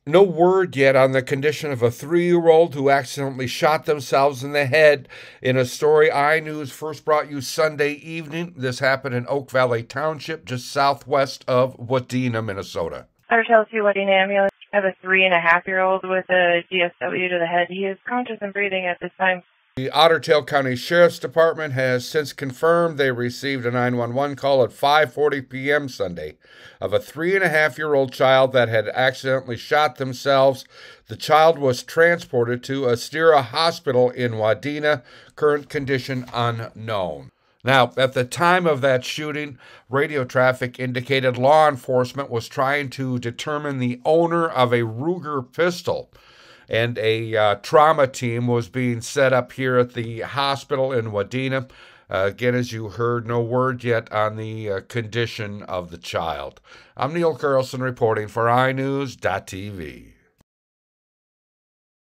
No word yet on the condition of a 3-year-old who accidentally shot themselves in the head in a story iNews first brought you Sunday evening. This happened in Oak Valley Township, just southwest of Wadena, Minnesota. Otter Tail 2 Wadena ambulance. I have a 3.5-year-old with a GSW to the head. He is conscious and breathing at this time. The Otter Tail County Sheriff's Department has since confirmed they received a 911 call at 5:40 p.m. Sunday of a 3.5-year-old child that had accidentally shot themselves. The child was transported to Asteria Hospital in Wadena, current condition unknown. Now, at the time of that shooting, radio traffic indicated law enforcement was trying to determine the owner of a Ruger pistol, and a trauma team was being set up here at the hospital in Wadena. Again, as you heard, no word yet on the condition of the child. I'm Neil Carlson reporting for iNews.TV.